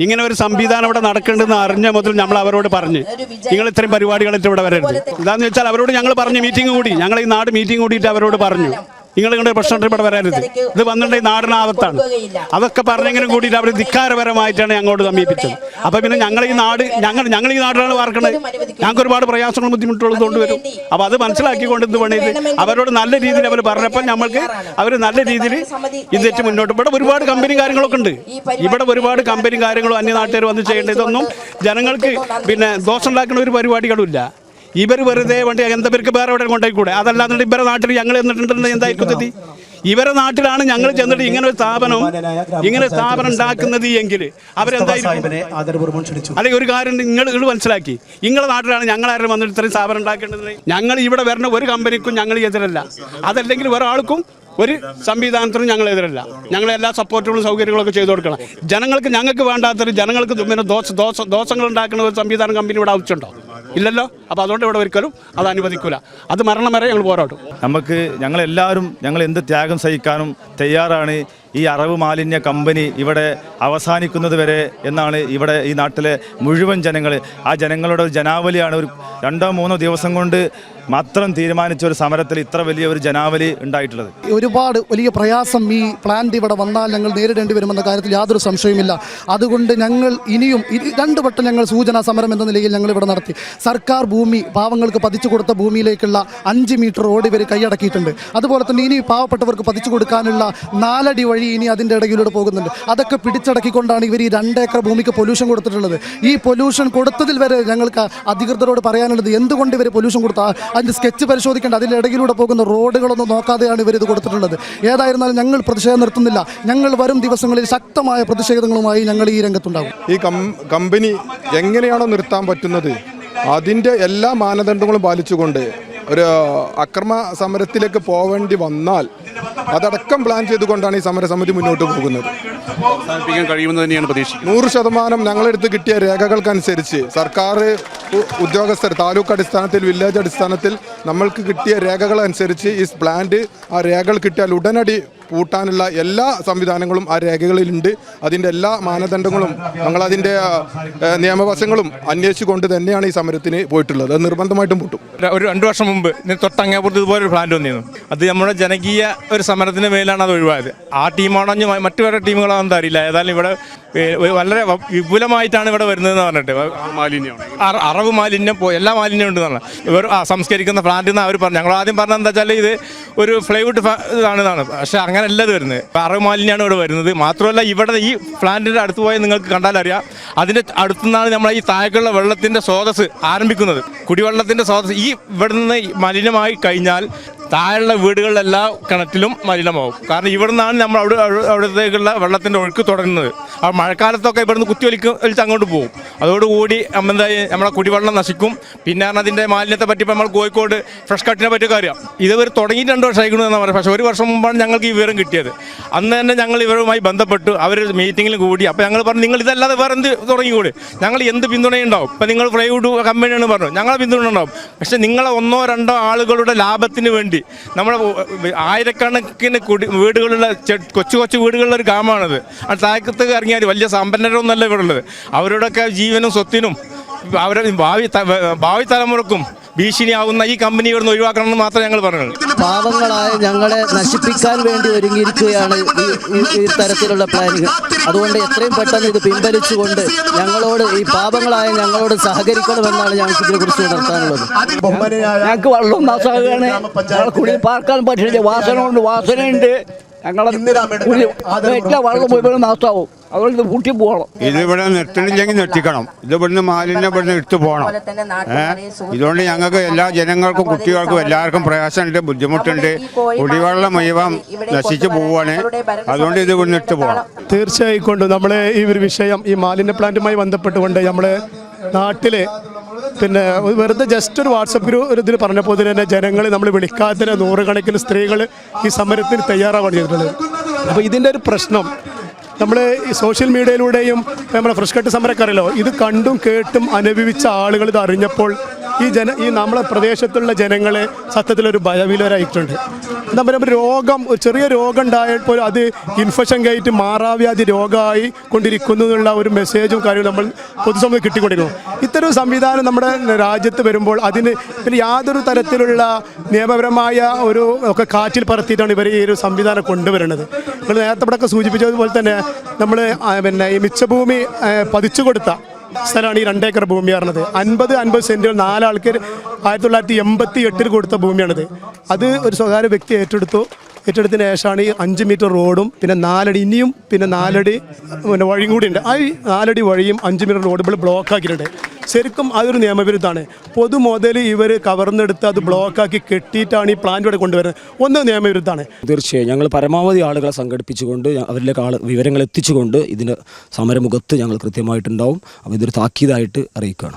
ഇങ്ങനെ ഒരു സംവിധാനം ഇവിടെ നടക്കേണ്ടതെന്ന് അറിഞ്ഞ മുതൽ നമ്മൾ അവരോട് പറഞ്ഞ് നിങ്ങൾ ഇത്രയും പരിപാടികളായിട്ട് ഇവിടെ വരരുത്. എന്താണെന്ന് വെച്ചാൽ അവരോട് ഞങ്ങൾ പറഞ്ഞ് മീറ്റിംഗ് കൂടി, ഞങ്ങൾ ഈ നാട് മീറ്റിംഗ് കൂടിയിട്ട് അവരോട് പറഞ്ഞു നിങ്ങളുടെ പ്രശ്നം ഇവിടെ വരരുത്, ഇത് വന്നിട്ടുണ്ടെങ്കിൽ നാടിനാവത്താണ്. അതൊക്കെ പറഞ്ഞെങ്കിലും കൂടിയിട്ട് അവർ ധിക്കാരപരമായിട്ടാണ് ഞങ്ങളോട് സമീപിച്ചത്. അപ്പോൾ പിന്നെ ഞങ്ങൾ ഈ നാട്ടിലാണ് വാർക്കുന്നത്, ഞങ്ങൾക്ക് ഒരുപാട് പ്രയാസങ്ങളും ബുദ്ധിമുട്ടുകളും കൊണ്ടുവരും. അപ്പോൾ അത് മനസ്സിലാക്കിക്കൊണ്ട് ഇത് പണിയത് അവരോട് നല്ല രീതിയിൽ അവർ പറഞ്ഞപ്പോൾ നമ്മൾക്ക് അവർ നല്ല രീതിയിൽ ഇതിട്ട് മുന്നോട്ട്. ഇവിടെ ഒരുപാട് കമ്പനി കാര്യങ്ങളൊക്കെ ഉണ്ട്, ഇവിടെ ഒരുപാട് കമ്പനി കാര്യങ്ങളും അന്യനാട്ടുകാർ വന്ന് ചെയ്യേണ്ടത്. ഇതൊന്നും ജനങ്ങൾക്ക് പിന്നെ ദോഷം ഉണ്ടാക്കുന്ന ഒരു പരിപാടികളുമില്ല. ഇവർ വെറുതെ വേണ്ടി എന്താ പേർക്ക് വേറെ എവിടെ കൊണ്ടുപോയിക്കൂടെ? അതല്ലാതെ ഇവരെ നാട്ടിൽ ഞങ്ങൾ എന്നിട്ടുണ്ടെന്ന് എന്തായിരിക്കും സ്ഥിതി? ഇവരെ നാട്ടിലാണ് ഞങ്ങൾ ചെന്നിട്ട് ഇങ്ങനെ ഒരു സ്ഥാപനം ഉണ്ടാക്കുന്നത് എങ്കിൽ അവരെന്തായിരിക്കും? അല്ലെങ്കിൽ ഒരു കാര്യം നിങ്ങൾ മനസ്സിലാക്കി, നിങ്ങളുടെ നാട്ടിലാണ് ഞങ്ങളാരും വന്നിട്ട് ഇത്രയും സ്ഥാപനം ഉണ്ടാക്കേണ്ടത്. ഞങ്ങൾ ഇവിടെ വരുന്ന ഒരു കമ്പനിക്കും ഞങ്ങൾ എതിരല്ല, അതല്ലെങ്കിൽ ഒരാൾക്കും ഒരു സംവിധാനത്തിനും ഞങ്ങൾ എതിരല്ല. ഞങ്ങളെല്ലാ സപ്പോർട്ടുകളും സൗകര്യങ്ങളൊക്കെ ചെയ്തു കൊടുക്കണം. ഞങ്ങൾക്ക് വേണ്ടാത്തൊരു ജനങ്ങൾക്ക് പിന്നെ ദോഷങ്ങൾ ഉണ്ടാക്കുന്ന ഒരു സംവിധാനം കമ്പനി ഇവിടെ ആവശ്യമുണ്ടോ? ഇല്ലല്ലോ. അപ്പോൾ അതുകൊണ്ട് ഇവിടെ ഒരിക്കലും അത് അനുവദിക്കില്ല. അത് മരണം വരെ ഞങ്ങൾ പോരാടും. ഞങ്ങളെല്ലാവരും എന്ത് ത്യാഗം സഹിക്കാനും തയ്യാറാണ്. ഈ അറവ് മാലിന്യ കമ്പനി ഇവിടെ അവസാനിക്കുന്നത് വരെ എന്നാണ് ഇവിടെ ഈ നാട്ടിലെ മുഴുവൻ ജനങ്ങൾ, ആ ജനങ്ങളുടെ ഒരു ജനാവലിയാണ്. ഒരു 2-3 ദിവസം കൊണ്ട് മാത്രം തീരുമാനിച്ച ഒരു സമരത്തിൽ ഇത്ര വലിയ ഒരു ജനാവലി ഉണ്ടായിട്ടുള്ളത്. ഒരുപാട് വലിയ പ്രയാസം ഈ പ്ലാന്റ് ഇവിടെ വന്നാൽ ഞങ്ങൾ നേരിടേണ്ടി വരുമെന്ന കാര്യത്തിൽ യാതൊരു സംശയവുമില്ല. അതുകൊണ്ട് ഞങ്ങൾ ഇനിയും 2 വട്ടം ഞങ്ങൾ സൂചനാ സമരം എന്ന നിലയിൽ ഞങ്ങൾ ഇവിടെ നടത്തി. സർക്കാർ ഭൂമി പാവങ്ങൾക്ക് പതിച്ചു കൊടുത്ത ഭൂമിയിലേക്കുള്ള 5 മീറ്റർ റോഡ് ഇവർ കൈയടക്കിയിട്ടുണ്ട്. അതുപോലെ തന്നെ ഇനി പാവപ്പെട്ടവർക്ക് പതിച്ചു കൊടുക്കാനുള്ള 4 അടി വഴി ഇനി അതിൻ്റെ ഇടയിലൂടെ പോകുന്നുണ്ട്. അതൊക്കെ പിടിച്ചടക്കിക്കൊണ്ടാണ് ഇവർ ഈ 2 ഏക്കർ ഭൂമിക്ക് പൊല്യൂഷൻ കൊടുത്തിട്ടുള്ളത്. ഈ പൊല്യൂഷൻ കൊടുത്തതിൽ വരെ ഞങ്ങൾക്ക് അധികൃതരോട് പറയാനുള്ളത് എന്തുകൊണ്ട് ഇവർ പൊല്യൂഷൻ കൊടുത്താൽ അതിൻ്റെ സ്കെച്ച് പരിശോധിക്കേണ്ട, അതിൻ്റെ ഇടയിലൂടെ പോകുന്ന റോഡുകളൊന്നും നോക്കാതെയാണ് ഇവർ ഇത് കൊടുത്തിട്ടുള്ളത്. ഏതായിരുന്നാലും ഞങ്ങൾ പ്രതിഷേധം നിർത്തുന്നില്ല. ഞങ്ങൾ വരും ദിവസങ്ങളിൽ ശക്തമായ പ്രതിഷേധങ്ങളുമായി ഞങ്ങൾ ഈ രംഗത്തുണ്ടാകും. ഈ കമ്പനി എങ്ങനെയാണോ നിർത്താൻ പറ്റുന്നത് അതിൻ്റെ എല്ലാ മാനദണ്ഡങ്ങളും പാലിച്ചുകൊണ്ട് ഒരു അക്രമ സമരത്തിലേക്ക് പോവേണ്ടി വന്നാൽ അതടക്കം പ്ലാൻ ചെയ്തുകൊണ്ടാണ് ഈ സമരസമിതി മുന്നോട്ട് പോകുന്നത്. കഴിയുമെന്ന് തന്നെയാണ് പ്രതീക്ഷിക്കുന്നത്. 100% ഞങ്ങളെടുത്ത് കിട്ടിയ രേഖകൾക്കനുസരിച്ച് സർക്കാർ ഉദ്യോഗസ്ഥർ താലൂക്ക് അടിസ്ഥാനത്തിൽ വില്ലേജ് അടിസ്ഥാനത്തിൽ നമ്മൾക്ക് കിട്ടിയ രേഖകൾ അനുസരിച്ച് ഈ പ്ലാന്റ് ആ രേഖകൾ കിട്ടിയാൽ ഉടനടി പൂട്ടാനുള്ള എല്ലാ സംവിധാനങ്ങളും ആ രേഖകളിലുണ്ട്. അതിൻ്റെ എല്ലാ മാനദണ്ഡങ്ങളും ഞങ്ങളതിൻ്റെ നിയമവശങ്ങളും അന്വേഷിച്ചുകൊണ്ട് തന്നെയാണ് ഈ സമരത്തിന് പോയിട്ടുള്ളത്. അത് നിർബന്ധമായിട്ടും പൂട്ടും. ഒരു 2 വർഷം മുമ്പ് തൊട്ടങ്ങേപ്പുറത്ത് ഇതുപോലൊരു പ്ലാന്റ് വന്നിരുന്നു. അത് നമ്മുടെ ജനകീയ ഒരു സമരത്തിന് മേലാണ് അത് ഒഴിവായത്. ആ ടീമാണോ മറ്റു വേറെ ടീമുകളോ എന്താ അറിയില്ല. ഏതായാലും ഇവിടെ വളരെ വിപുലമായിട്ടാണ് ഇവിടെ വരുന്നതെന്ന് പറഞ്ഞിട്ട് അറവ് മാലിന്യം എല്ലാ മാലിന്യം ഉണ്ടെന്നാണ് ഇവർ സംസ്കരിക്കുന്ന പ്ലാന്റ് എന്ന് അവർ പറഞ്ഞു. ഞങ്ങൾ ആദ്യം പറഞ്ഞത് എന്താ വെച്ചാൽ ഇത് ഒരു ഫ്ലൈവുഡ് ഇതാണെന്നാണ്. പക്ഷേ അങ്ങനെയല്ല ഇത് വരുന്നത്. അറവ് മാലിന്യമാണ് ഇവിടെ വരുന്നത്. മാത്രമല്ല ഇവിടെ ഈ പ്ലാന്റിൻ്റെ അടുത്ത് പോയാൽ നിങ്ങൾക്ക് കണ്ടാലറിയാം, അതിൻ്റെ അടുത്തുനിന്നാണ് നമ്മൾ ഈ താഴേക്കുള്ള വെള്ളത്തിൻ്റെ സ്രോതസ് ആരംഭിക്കുന്നത്. കുടിവെള്ളത്തിൻ്റെ സ്രോതസ് ഈ ഇവിടെ നിന്ന് മലിനമായി കഴിഞ്ഞാൽ താഴെയുള്ള വീടുകളിലെല്ലാ കിണറ്റിലും മലിനമാവും. കാരണം ഇവിടെ നിന്നാണ് നമ്മൾ അവിടത്തേക്കുള്ള വെള്ളത്തിൻ്റെ ഒഴുക്ക് തുടങ്ങുന്നത്. ആ മഴക്കാലത്തൊക്കെ ഇവിടുന്ന് വലിച്ച് അങ്ങോട്ട് പോകും. അതോടുകൂടി എന്തായി നമ്മളെ കുടിവെള്ളം നശിക്കും. പിന്നെ അതിൻ്റെ മാലിന്യത്തെ പറ്റി നമ്മൾ കോഴിക്കോട് ഫ്രഷ് കട്ടിനെ പറ്റിയൊക്കെ അറിയാം. ഇതുവരെ തുടങ്ങിയിട്ട് 2 വർഷമായിരിക്കണമെന്ന് പറയാം. പക്ഷേ 1 വർഷം മുമ്പാണ് ഞങ്ങൾക്ക് ഈ വിവരം കിട്ടിയത്. അന്ന് തന്നെ ഞങ്ങൾ ഇവരുമായി ബന്ധപ്പെട്ടു. അവർ മീറ്റിങ്ങിൽ കൂടി. അപ്പോൾ ഞങ്ങൾ പറഞ്ഞു നിങ്ങൾ ഇതല്ലാതെ വേറെ എന്ത് തുടങ്ങിക്കൂടി, ഞങ്ങൾ എന്ത് പിന്തുണയുണ്ടാവും. ഇപ്പം നിങ്ങൾ ഫ്ലൈവുഡ് കമ്പനിയാണ് പറഞ്ഞു, ഞങ്ങളെ പിന്തുണ ഉണ്ടാവും. പക്ഷേ നിങ്ങളെ 1-2 ആളുകളുടെ ലാഭത്തിന് വേണ്ടി നമ്മുടെ ആയിരക്കണക്കിന് വീടുകളുള്ള കൊച്ചു വീടുകളുള്ള ഒരു ഗ്രാമമാണത്. ആ താഴത്തേക്ക് ഇറങ്ങിയാൽ വലിയ സമ്പന്നരൊന്നല്ല ഇവിടെ ഉള്ളത്. അവരുടെയൊക്കെ ജീവനും സ്വത്തിനും അവരുടെ ഭാവി തലമുറക്കും ഭീഷണിയാവുന്ന ഈ കമ്പനി ഇവിടുന്ന് ഒഴിവാക്കണമെന്ന് മാത്രമേ ഞങ്ങൾ പറഞ്ഞത്. പാവങ്ങളായ ഞങ്ങളെ നശിപ്പിക്കാൻ വേണ്ടി ഒരുങ്ങിയിരിക്കുകയാണ് ഈ തരത്തിലുള്ള പ്ലാനുകൾ. അതുകൊണ്ട് എത്രയും പെട്ടെന്ന് ഇത് പിൻവലിച്ചുകൊണ്ട് ഈ പാവങ്ങളായ ഞങ്ങളോട് സഹകരിക്കണമെന്നാണ് ഞങ്ങൾക്ക് ഇതിനെക്കുറിച്ച് നടത്താനുള്ളത്. ഞങ്ങൾക്ക് വെള്ളം നാശമാകുകയാണ്. കുടിയിൽ പാർക്കാൻ പറ്റില്ല. വാസനയുണ്ട്. ഞങ്ങളെ വെള്ളം പോയി നാശമാവും. അതുകൊണ്ട് പൂട്ടി പോകണം. ഇതിവിടെ നിർത്തണില്ലെങ്കിൽ നിർത്തിക്കണം. ഇതിവിടുന്ന് മാലിന്യം ഇവിടുന്ന് എടുത്തു പോകണം. ഇതുകൊണ്ട് ഞങ്ങൾക്ക് എല്ലാ ജനങ്ങൾക്കും കുട്ടികൾക്കും എല്ലാവർക്കും പ്രയാസമുണ്ട്, ബുദ്ധിമുട്ടുണ്ട്. കുടിവെള്ളം മുഴുവൻ നശിച്ചു പോവുകയാണ്. അതുകൊണ്ട് ഇത് ഇവിടുന്ന് എടുത്തു പോകണം. തീർച്ചയായിക്കൊണ്ട് നമ്മളെ ഈ ഒരു വിഷയം ഈ മാലിന്യ പ്ലാന്റുമായി ബന്ധപ്പെട്ടുകൊണ്ട് നമ്മുടെ നാട്ടിലെ പിന്നെ വെറുതെ ജസ്റ്റ് ഒരു വാട്സപ്പ് ഒരു ഇതിൽ പറഞ്ഞപ്പോൾ തന്നെ ജനങ്ങൾ നമ്മൾ വിളിക്കാതെ 100 കണക്കിന് സ്ത്രീകൾ ഈ സമരത്തിന് തയ്യാറാവുകയാണ് ചെയ്തിട്ടുള്ളത്. അപ്പോൾ ഇതിൻ്റെ ഒരു പ്രശ്നം നമ്മൾ ഈ സോഷ്യൽ മീഡിയയിലൂടെയും നമ്മുടെ ഫ്രഷ് കട്ട് സമരക്കാരല്ലോ ഇത് കണ്ടും കേട്ടും അനുഭവിച്ച ആളുകൾ ഇത് അറിഞ്ഞപ്പോൾ ഈ നമ്മളെ പ്രദേശത്തുള്ള ജനങ്ങളെ സത്യത്തിലൊരു ഭയവിലരായിട്ടുണ്ട്. എന്താ പറയുക, രോഗം ഒരു ചെറിയ രോഗം ഉണ്ടായപ്പോൾ അത് ഇൻഫെക്ഷൻ കയറ്റി മാറാവ്യാധി രോഗമായി കൊണ്ടിരിക്കുന്നു എന്നുള്ള ഒരു മെസ്സേജും കാര്യവും നമ്മൾ പൊതുസമൂഹം കിട്ടിക്കൊണ്ടിരിക്കുന്നു. ഇത്തരം സംവിധാനം നമ്മുടെ രാജ്യത്ത് വരുമ്പോൾ അതിന് പിന്നെ യാതൊരു തരത്തിലുള്ള നിയമപരമായ ഒരു ഒക്കെ കാറ്റിൽ പറത്തിയിട്ടാണ് ഇവർ ഈ ഒരു സംവിധാനം കൊണ്ടുവരുന്നത്. നമ്മൾ നേരത്തെ ഇവിടെ സൂചിപ്പിച്ചതുപോലെ തന്നെ നമ്മൾ പിന്നെ ഈ മിച്ചഭൂമി പതിച്ചു കൊടുത്ത സ്ഥലമാണ് ഈ 2 ഏക്കർ ഭൂമി പറഞ്ഞത്. 50 സെൻറ്റുകൾ 4 ആൾക്കാർ 1988 കൊടുത്ത ഭൂമിയാണിത്. അത് ഒരു സ്വകാര്യ വ്യക്തി ഏറ്റെടുത്തതിന് ശേഷമാണ് ഈ 5 മീറ്റർ റോഡും പിന്നെ 4 അടി ഇനിയും പിന്നെ 4 അടി പിന്നെ വഴിയും കൂടി ഉണ്ട്. ആ 4 അടി വഴിയും 5 മീറ്റർ റോഡ് ഇവിടെ ബ്ലോക്ക് ആക്കിയിട്ടുണ്ട്. ശരിക്കും അതൊരു നിയമവിരുദ്ധമാണ്. പൊതു മുതൽ ഇവർ കവർന്നെടുത്ത് അത് ബ്ലോക്കാക്കി കെട്ടിയിട്ടാണ് ഈ പ്ലാന്റ് ഇവിടെ കൊണ്ടുവരുന്നത്. ഒന്ന് നിയമവിരുദ്ധമാണ്. തീർച്ചയായും ഞങ്ങൾ പരമാവധി ആളുകളെ സംഘടിപ്പിച്ചുകൊണ്ട് അവരിലേക്ക് വിവരങ്ങൾ എത്തിച്ചുകൊണ്ട് ഇതിന് സമരമുഖത്ത് ഞങ്ങൾ കൃത്യമായിട്ടുണ്ടാവും. അപ്പോൾ ഇതൊരു താക്കീതായിട്ട് അറിയിക്കുകയാണ്.